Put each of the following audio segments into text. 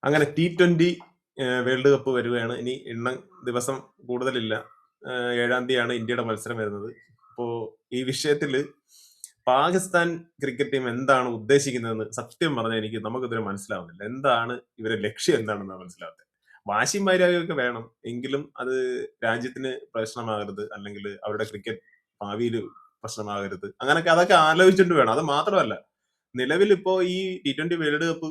അങ്ങനെ T20 world cup വരികയാണ്. ഇനി ദിവസം കൂടുതലില്ല. 7-ാം തീയതിയാണ് ഇന്ത്യയുടെ മത്സരം വരുന്നത്. അപ്പോ ഈ വിഷയത്തില് പാകിസ്ഥാൻ ക്രിക്കറ്റ് ടീം എന്താണ് ഉദ്ദേശിക്കുന്നതെന്ന് സത്യം പറഞ്ഞാൽ നമുക്കിതുവരെ മനസ്സിലാവുന്നില്ല. എന്താണ് ഇവരെ ലക്ഷ്യം എന്താണെന്നാണ് മനസ്സിലാവാത്തത്. വാശിയും വൈരാഗ്യമൊക്കെ വേണം. എങ്കിലും അത് രാജ്യത്തിന് പ്രശ്നമാകരുത്, അല്ലെങ്കിൽ അവരുടെ ക്രിക്കറ്റ് ഭാവിയിൽ പ്രശ്നമാകരുത്. അതൊക്കെ ആലോചിച്ചിട്ട് വേണം. അത് മാത്രമല്ല, നിലവിൽ ഇപ്പോ ഈ T20 വേൾഡ് കപ്പ്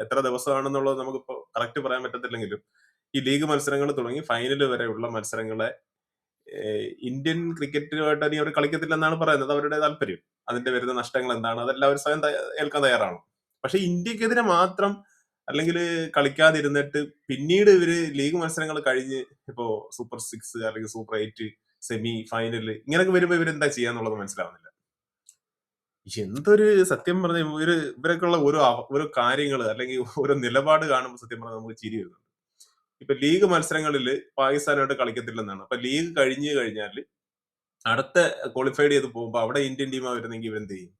എത്ര ദിവസമാണെന്നുള്ളത് നമുക്കിപ്പോ കറക്റ്റ് പറയാൻ പറ്റത്തില്ലെങ്കിലും ഈ ലീഗ് മത്സരങ്ങൾ തുടങ്ങി ഫൈനൽ വരെയുള്ള മത്സരങ്ങളെ ഇന്ത്യൻ ക്രിക്കറ്റുമായിട്ട് ഇനി അവർ കളിക്കത്തില്ലെന്നാണ് പറയുന്നത്. അവരുടെ താല്പര്യം, അതിന്റെ വരുന്ന നഷ്ടങ്ങൾ എന്താണ്, അതെല്ലാം അവർ സ്വയം ഏൽക്കാൻ തയ്യാറാണ്. പക്ഷെ ഇന്ത്യക്കെതിരെ മാത്രം അല്ലെങ്കിൽ കളിക്കാതിരുന്നിട്ട് പിന്നീട് ഇവര് ലീഗ് മത്സരങ്ങൾ കഴിഞ്ഞ് ഇപ്പോ സൂപ്പർ 6 അല്ലെങ്കിൽ സൂപ്പർ 8 സെമി ഫൈനൽ ഇങ്ങനെയൊക്കെ വരുമ്പോ ഇവരെന്താ ചെയ്യാന്നുള്ളത് മനസ്സിലാവുന്നില്ല. എന്തൊരു സത്യം പറഞ്ഞ ഇവരൊക്കെയുള്ള ഓരോ കാര്യങ്ങൾ അല്ലെങ്കിൽ ഓരോ നിലപാട് കാണുമ്പോൾ സത്യം പറഞ്ഞാൽ നമുക്ക് ചിരി വരുന്നുണ്ട്. ഇപ്പൊ ലീഗ് മത്സരങ്ങളിൽ പാകിസ്ഥാനായിട്ട് കളിക്കത്തില്ലെന്നാണ്. അപ്പൊ ലീഗ് കഴിഞ്ഞു കഴിഞ്ഞാൽ അടുത്ത ക്വാളിഫൈഡ് ചെയ്ത് പോകുമ്പോൾ അവിടെ ഇന്ത്യൻ ടീമാ വരുന്നെങ്കിൽ ഇവരെന്ത് ചെയ്യും?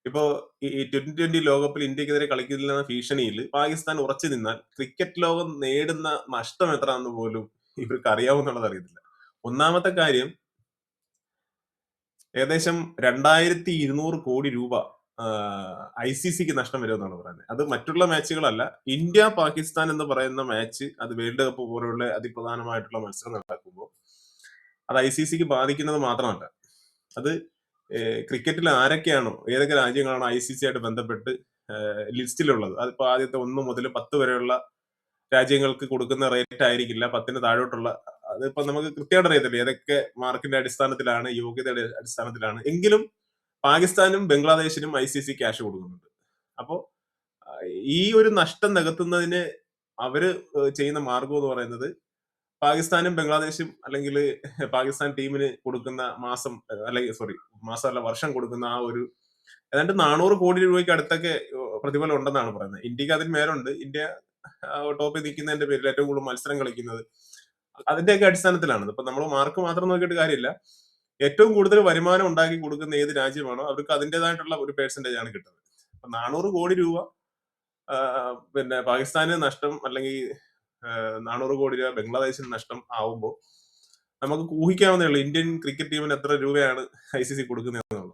ഇപ്പോ ഈ T20 ലോകകപ്പിൽ ഇന്ത്യക്കെതിരെ കളിക്കില്ലെന്ന ഭീഷണിയിൽ പാകിസ്ഥാൻ ഉറച്ചു നിന്നാൽ ക്രിക്കറ്റ് ലോകം നേടുന്ന നഷ്ടം എത്രയാണെന്ന് പോലും ഇവർക്ക് അറിയാവുന്നുള്ളത് അറിയത്തില്ല. ഒന്നാമത്തെ കാര്യം, ഏകദേശം 2200 കോടി രൂപ ICCക്ക് നഷ്ടം വരുമെന്നാണ് പറയുന്നത്. അത് മറ്റുള്ള മാച്ചുകളല്ല, ഇന്ത്യ പാകിസ്ഥാൻ എന്ന് പറയുന്ന മാച്ച്, അത് വേൾഡ് കപ്പ് പോലുള്ള അതിപ്രധാനമായിട്ടുള്ള മത്സരം നടക്കുമ്പോൾ അത് ICCക്ക് ബാധിക്കുന്നത് മാത്രമല്ല, അത് ക്രിക്കറ്റിൽ ആരൊക്കെയാണോ, ഏതൊക്കെ രാജ്യങ്ങളാണോ ICC ആയിട്ട് ബന്ധപ്പെട്ട് ലിസ്റ്റിലുള്ളത്, അതിപ്പോ ആദ്യത്തെ 1 മുതൽ 10 വരെയുള്ള രാജ്യങ്ങൾക്ക് കൊടുക്കുന്ന റേറ്റ് ആയിരിക്കില്ല 10ന് താഴോട്ടുള്ള. അതിപ്പോ നമുക്ക് കൃത്യമായിട്ട് അറിയത്തില്ല ഏതൊക്കെ മാർക്കിന്റെ അടിസ്ഥാനത്തിലാണ്, യോഗ്യതയുടെ അടിസ്ഥാനത്തിലാണ്. എങ്കിലും പാകിസ്ഥാനും ബംഗ്ലാദേശിനും ICC ക്യാഷ് കൊടുക്കുന്നുണ്ട്. അപ്പോ ഈ ഒരു നഷ്ടം നികത്തുന്നതിന് അവര് ചെയ്യുന്ന മാർഗം എന്ന് പറയുന്നത് പാകിസ്ഥാനും ബംഗ്ലാദേശും അല്ലെങ്കിൽ പാകിസ്ഥാൻ ടീമിന് കൊടുക്കുന്ന വർഷം കൊടുക്കുന്ന ആ ഒരു ഏതാണ്ട് 400 കോടി രൂപയ്ക്ക് അടുത്തൊക്കെ പ്രതിഫലം ഉണ്ടെന്നാണ് പറയുന്നത്. ഇന്ത്യക്ക് അതിന് മേലുണ്ട്. ഇന്ത്യ ടോപ്പിൽ നിൽക്കുന്നതിന്റെ പേരിൽ ഏറ്റവും കൂടുതൽ മത്സരം കളിക്കുന്നത് അതിന്റെയൊക്കെ അടിസ്ഥാനത്തിലാണ്. ഇപ്പൊ നമ്മൾ മാർക്ക് മാത്രം നോക്കിയിട്ട് കാര്യമില്ല. ഏറ്റവും കൂടുതൽ വരുമാനം ഉണ്ടാക്കി കൊടുക്കുന്ന ഏത് രാജ്യമാണോ അവർക്ക് അതിൻ്റെതായിട്ടുള്ള ഒരു പെർസെന്റേജ് ആണ് കിട്ടുന്നത്. അപ്പൊ 400 കോടി രൂപ പിന്നെ പാകിസ്ഥാന് നഷ്ടം, അല്ലെങ്കിൽ 400 കോടി രൂപ ബംഗ്ലാദേശിന് നഷ്ടം ആവുമ്പോൾ നമുക്ക് ഊഹിക്കാവുന്നേ ഉള്ളൂ ഇന്ത്യൻ ക്രിക്കറ്റ് ടീമിന് എത്ര രൂപയാണ് ICC കൊടുക്കുന്നതെന്നുള്ളത്.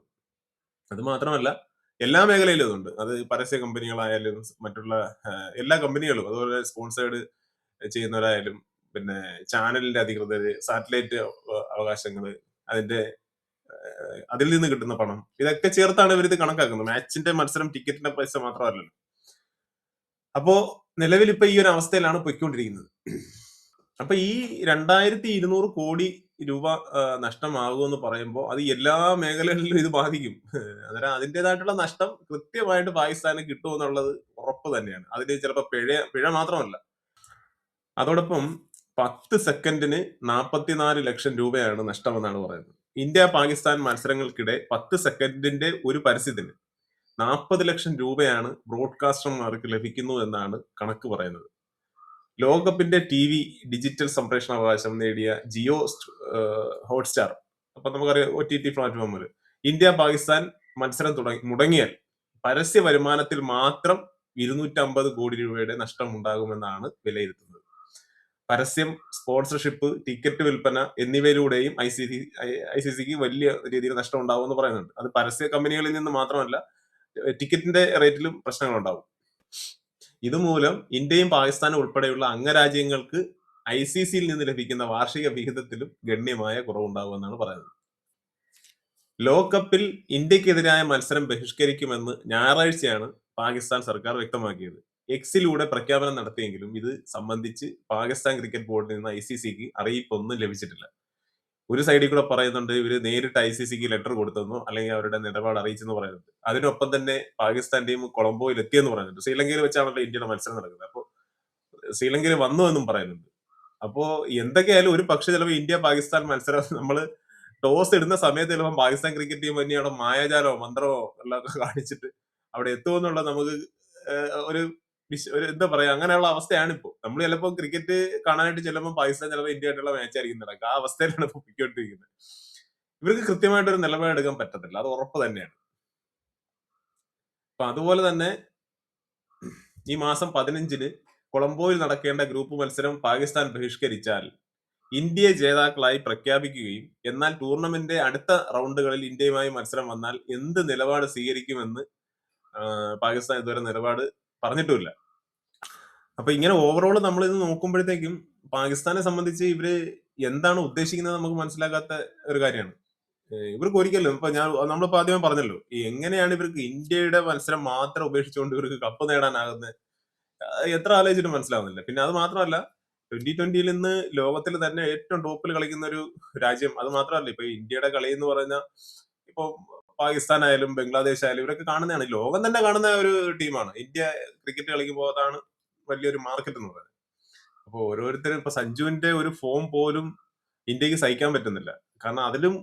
അത് മാത്രമല്ല, എല്ലാ മേഖലയിലും അതുണ്ട്. അത് പരസ്യ കമ്പനികളായാലും മറ്റുള്ള എല്ലാ കമ്പനികളും, അതുപോലെ സ്പോൺസേർഡ് ചെയ്യുന്നവരായാലും, പിന്നെ ചാനലിന്റെ അധികൃതര്, സാറ്റലൈറ്റ് അവകാശങ്ങള്, അതിൽ നിന്ന് കിട്ടുന്ന പണം, ഇതൊക്കെ ചേർത്താണ് ഇവരിത് കണക്കാക്കുന്നത്. മാച്ചിന്റെ മത്സരം ടിക്കറ്റിന്റെ പൈസ മാത്രമല്ലല്ലോ. അപ്പോ നിലവിൽ ഇപ്പൊ ഈ ഒരു അവസ്ഥയിലാണ് പൊയ്ക്കൊണ്ടിരിക്കുന്നത്. അപ്പൊ ഈ 2200 കോടി രൂപ നഷ്ടമാകുമെന്ന് പറയുമ്പോൾ അത് എല്ലാ മേഖലകളിലും ഇത് ബാധിക്കും. അന്നേരം അതിൻ്റെതായിട്ടുള്ള നഷ്ടം കൃത്യമായിട്ട് പാകിസ്ഥാന് കിട്ടുമെന്നുള്ളത് ഉറപ്പ് തന്നെയാണ്. അതിന് ചിലപ്പോൾ പിഴ മാത്രമല്ല, അതോടൊപ്പം 10 സെക്കൻഡിന് 44 ലക്ഷം രൂപയാണ് നഷ്ടമെന്നാണ് പറയുന്നത്. ഇന്ത്യ പാകിസ്ഥാൻ മത്സരങ്ങൾക്കിടെ 10 സെക്കൻഡിന്റെ ഒരു പരസ്യത്തിന് 40 ലക്ഷം രൂപയാണ് ബ്രോഡ്കാസ്റ്റർമാർക്ക് ലഭിക്കുന്നു എന്നാണ് കണക്ക് പറയുന്നത്. ലോകകപ്പിന്റെ TV ഡിജിറ്റൽ സംപ്രേഷണ അവകാശം നേടിയ ജിയോ ഹോട്ട്സ്റ്റാർ, അപ്പൊ നമുക്കറിയാം OTT പ്ലാറ്റ്ഫോമിൽ ഇന്ത്യ പാകിസ്ഥാൻ മത്സരം മുടങ്ങിയാൽ പരസ്യ വരുമാനത്തിൽ മാത്രം 250 കോടി രൂപയുടെ നഷ്ടം ഉണ്ടാകുമെന്നാണ് വിലയിരുത്തുന്നത്. പരസ്യം, സ്പോൺസർഷിപ്പ്, ടിക്കറ്റ് വിൽപ്പന എന്നിവയിലൂടെയും ICCക്ക് വലിയ രീതിയിൽ നഷ്ടം ഉണ്ടാവുമെന്ന് പറയുന്നുണ്ട്. അത് പരസ്യ കമ്പനികളിൽ നിന്ന് മാത്രമല്ല, ടിക്കറ്റിന്റെ റേറ്റിലും പ്രശ്നങ്ങൾ ഉണ്ടാവും. ഇതുമൂലം ഇന്ത്യയും പാകിസ്ഥാനും ഉൾപ്പെടെയുള്ള അംഗരാജ്യങ്ങൾക്ക് ICCയിൽ നിന്ന് ലഭിക്കുന്ന വാർഷിക വിഹിതത്തിലും ഗണ്യമായ കുറവുണ്ടാകുമെന്നാണ് പറയുന്നത്. ലോകകപ്പിൽ ഇന്ത്യക്കെതിരായ മത്സരം ബഹിഷ്കരിക്കുമെന്ന് ഞായറാഴ്ചയാണ് പാകിസ്ഥാൻ സർക്കാർ വ്യക്തമാക്കിയത്. എക്സിലൂടെ പ്രഖ്യാപനം നടത്തിയെങ്കിലും ഇത് സംബന്ധിച്ച് പാകിസ്ഥാൻ ക്രിക്കറ്റ് ബോർഡിൽ നിന്ന് ICCക്ക് അറിയിപ്പൊന്നും ലഭിച്ചിട്ടില്ല. ഒരു സൈഡിൽ കൂടെ പറയുന്നുണ്ട് ഇവര് നേരിട്ട് ICCക്ക് ലെറ്റർ കൊടുത്തെന്നോ അല്ലെങ്കിൽ അവരുടെ നിലപാട് അറിയിച്ചെന്ന് പറയുന്നുണ്ട്. അതിനൊപ്പം തന്നെ പാകിസ്ഥാൻ ടീം കൊളംബോയിൽ എത്തിയെന്ന് പറയുന്നുണ്ട്. ശ്രീലങ്കയിൽ വെച്ചാണല്ലോ ഇന്ത്യയുടെ മത്സരം നടക്കുന്നത്. അപ്പോൾ ശ്രീലങ്കയിൽ വന്നു എന്നും പറയുന്നുണ്ട്. അപ്പോ എന്തൊക്കെയായാലും ഒരു പക്ഷേ ചിലപ്പോൾ ഇന്ത്യ പാകിസ്ഥാൻ മത്സരം നമ്മൾ ടോസ് ഇടുന്ന സമയത്ത് ചിലപ്പോൾ പാകിസ്ഥാൻ ക്രിക്കറ്റ് ടീം തന്നെയാണ് മായാജാലോ മന്ത്രമോ എല്ലാം കാണിച്ചിട്ട് അവിടെ എത്തുമെന്നുള്ള നമുക്ക് ഒരു എന്താ പറയാ, അങ്ങനെയുള്ള അവസ്ഥയാണ് ഇപ്പോ. നമ്മൾ ചിലപ്പോൾ ക്രിക്കറ്റ് കാണാനായിട്ട് ചെല്ലുമ്പോൾ പാകിസ്ഥാൻ ചിലപ്പോൾ ഇന്ത്യയായിട്ടുള്ള മാച്ച് ആയിരിക്കും നടക്കുക. ആ അവസ്ഥയിലാണ് ഇപ്പൊ പൊയ്ക്കൊണ്ടിരിക്കുന്നത്. ഇവർക്ക് കൃത്യമായിട്ടൊരു നിലപാടെടുക്കാൻ പറ്റത്തില്ല, അത് ഉറപ്പ് തന്നെയാണ്. അപ്പൊ അതുപോലെ തന്നെ ഈ മാസം 15-ന് കൊളംബോയിൽ നടക്കേണ്ട ഗ്രൂപ്പ് മത്സരം പാകിസ്ഥാൻ ബഹിഷ്കരിച്ചാൽ ഇന്ത്യയെ ജേതാക്കളായി പ്രഖ്യാപിക്കുകയും എന്നാൽ ടൂർണമെന്റ് അടുത്ത റൗണ്ടുകളിൽ ഇന്ത്യയുമായി മത്സരം വന്നാൽ എന്ത് നിലപാട് സ്വീകരിക്കുമെന്ന് പാകിസ്ഥാൻ ഇതുവരെ നിലപാട് പറഞ്ഞിട്ടുമില്ല. അപ്പൊ ഇങ്ങനെ ഓവറോൾ നമ്മൾ ഇത് നോക്കുമ്പോഴത്തേക്കും പാകിസ്ഥാനെ സംബന്ധിച്ച് ഇവര് എന്താണ് ഉദ്ദേശിക്കുന്നത് നമുക്ക് മനസ്സിലാക്കാത്ത ഒരു കാര്യമാണ്. ഇവർക്ക് ഒരിക്കലും ഇപ്പൊ നമ്മളിപ്പോ ആദ്യമേ പറഞ്ഞല്ലോ, എങ്ങനെയാണ് ഇവർക്ക് ഇന്ത്യയുടെ മത്സരം മാത്രം ഉപേക്ഷിച്ചുകൊണ്ട് ഇവർക്ക് കപ്പ് നേടാനാകുന്നത്? എത്ര ആലോചിച്ചിട്ട് മനസ്സിലാവുന്നില്ല. പിന്നെ അത് മാത്രമല്ല, 2020-ൽ ഇന്ന് ലോകത്തിൽ തന്നെ ഏറ്റവും ടോപ്പിൽ കളിക്കുന്ന ഒരു രാജ്യം അത് മാത്രമല്ല, ഇപ്പൊ ഇന്ത്യയുടെ കളി എന്ന് പറഞ്ഞാൽ ഇപ്പൊ പാകിസ്ഥാൻ ആയാലും ബംഗ്ലാദേശ് ആയാലും ഇവരൊക്കെ കാണുന്നതാണ്, ലോകം തന്നെ കാണുന്ന ഒരു ടീമാണ്. ഇന്ത്യ ക്രിക്കറ്റ് കളിക്കുമ്പോൾ അതാണ് വലിയൊരു മാർക്കറ്റ് എന്ന് പറയുന്നത്. അപ്പൊ ഓരോരുത്തരും ഇപ്പൊ സഞ്ജുവിന്റെ ഒരു ഫോം പോലും ഇന്ത്യക്ക് സഹിക്കാൻ പറ്റുന്നില്ല. കാരണം അതിലും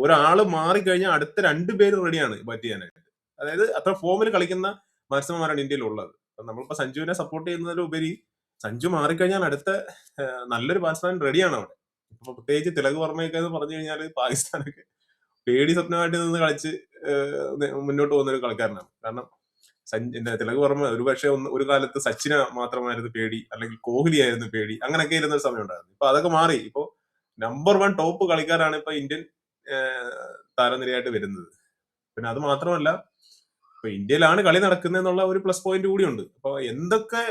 ഒരാള് മാറിക്കഴിഞ്ഞാൽ അടുത്ത 2 പേര് റെഡിയാണ് ബാറ്റ് ചെയ്യാനായിട്ട്. അതായത് അത്ര ഫോമിൽ കളിക്കുന്ന ബാറ്റ്സ്മാൻമാരാണ് ഇന്ത്യയിൽ ഉള്ളത്. നമ്മളിപ്പോ സഞ്ജുവിനെ സപ്പോർട്ട് ചെയ്യുന്നതിലുപരി സഞ്ജു മാറിക്കഴിഞ്ഞാൽ അടുത്ത നല്ലൊരു ബാറ്റ്സ്മാൻ റെഡിയാണ് അവിടെ. ഇപ്പൊ പ്രത്യേകിച്ച് തിലക് വർമ്മയൊക്കെ എന്ന് പറഞ്ഞു കഴിഞ്ഞാൽ പാകിസ്ഥാനൊക്കെ പേടി സ്വപ്നമായിട്ട് നിന്ന് കളിച്ച് മുന്നോട്ട് പോകുന്ന ഒരു കളിക്കാരനാണ്. കാരണം തിലക് വർമ്മ ഒരുപക്ഷെ ഒരു കാലത്ത് സച്ചിനെ മാത്രമായിരുന്നു പേടി, അല്ലെങ്കിൽ കോഹ്ലി ആയിരുന്നു പേടി, അങ്ങനെയൊക്കെ ഇരുന്ന ഒരു സമയം ഉണ്ടായിരുന്നു. ഇപ്പൊ അതൊക്കെ മാറി. ഇപ്പൊ നമ്പർ 1 ടോപ്പ് കളിക്കാരാണ് ഇപ്പൊ ഇന്ത്യൻ താരനിരയായിട്ട് വരുന്നത്. പിന്നെ അത് മാത്രമല്ല, ഇപ്പൊ ഇന്ത്യയിലാണ് കളി നടക്കുന്നത് എന്നുള്ള ഒരു പ്ലസ് പോയിന്റ് കൂടിയുണ്ട്. അപ്പൊ എന്തൊക്കെ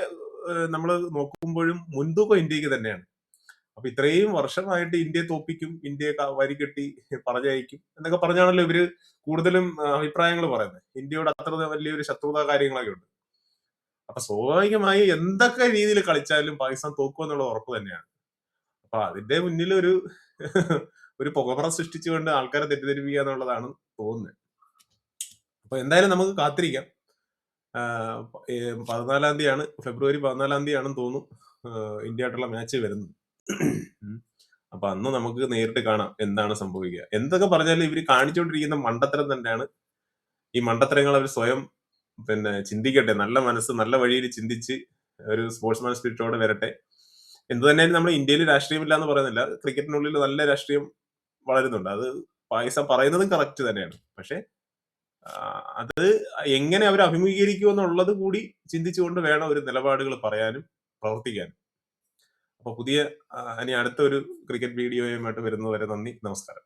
നമ്മൾ നോക്കുമ്പോഴും മുൻതൂക്കം ഇന്ത്യക്ക് തന്നെയാണ്. അപ്പൊ ഇത്രയും വർഷമായിട്ട് ഇന്ത്യയെ തോപ്പിക്കും, ഇന്ത്യയെ വരികെട്ടി പറഞ്ഞയക്കും എന്നൊക്കെ പറഞ്ഞാണല്ലോ ഇവര് കൂടുതലും അഭിപ്രായങ്ങൾ പറയുന്നത്. ഇന്ത്യയോട് അത്ര വലിയൊരു ശത്രുത കാര്യങ്ങളൊക്കെ ഉണ്ട്. അപ്പൊ സ്വാഭാവികമായി എന്തൊക്കെ രീതിയിൽ കളിച്ചാലും പാകിസ്ഥാൻ തോക്കുമെന്നുള്ള ഉറപ്പ് തന്നെയാണ്. അപ്പൊ അതിന്റെ മുന്നിൽ ഒരു ഒരു പുകമറ സൃഷ്ടിച്ചുകൊണ്ട് ആൾക്കാരെ തെറ്റിദ്ധരിപ്പിക്കുക എന്നുള്ളതാണ് തോന്നുന്നത്. അപ്പൊ എന്തായാലും നമുക്ക് കാത്തിരിക്കാം. 14-ാം തീയതിയാണ്, ഫെബ്രുവരി 14-ാം തീയതിയാണെന്ന് തോന്നുന്നു ഇന്ത്യ ആയിട്ടുള്ള മാച്ച് വരുന്നത്. അപ്പൊ അന്ന് നമുക്ക് നേരിട്ട് കാണാം എന്താണ് സംഭവിക്കുക. എന്തൊക്കെ പറഞ്ഞാലും ഇവര് കാണിച്ചുകൊണ്ടിരിക്കുന്ന മണ്ടത്തരം തന്നെയാണ്. ഈ മണ്ടത്തരങ്ങൾ അവർ സ്വയം ചിന്തിക്കട്ടെ, നല്ല മനസ്സ് നല്ല വഴിയിൽ ചിന്തിച്ച് ഒരു സ്പോർട്സ്മാൻ സ്പിരിറ്റോടെ വരട്ടെ. എന്ത് തന്നെയാലും നമ്മൾ ഇന്ത്യയിൽ രാഷ്ട്രീയമില്ല എന്ന് പറയുന്നില്ല, ക്രിക്കറ്റിനുള്ളിൽ നല്ല രാഷ്ട്രീയം വളരുന്നുണ്ട്. അത് പാകിസ്ഥാൻ പറയുന്നതും കറക്റ്റ് തന്നെയാണ്. പക്ഷെ അത് എങ്ങനെ അവർ അഭിമുഖീകരിക്കുമെന്നുള്ളത് കൂടി ചിന്തിച്ചുകൊണ്ട് വേണം ഒരു നിലപാടുകൾ പറയാനും പ്രവർത്തിക്കാനും. അപ്പൊ ഇനി അടുത്ത ഒരു ക്രിക്കറ്റ് വീഡിയോയുമായിട്ട് വരുന്നതുവരെ നന്ദി, നമസ്കാരം.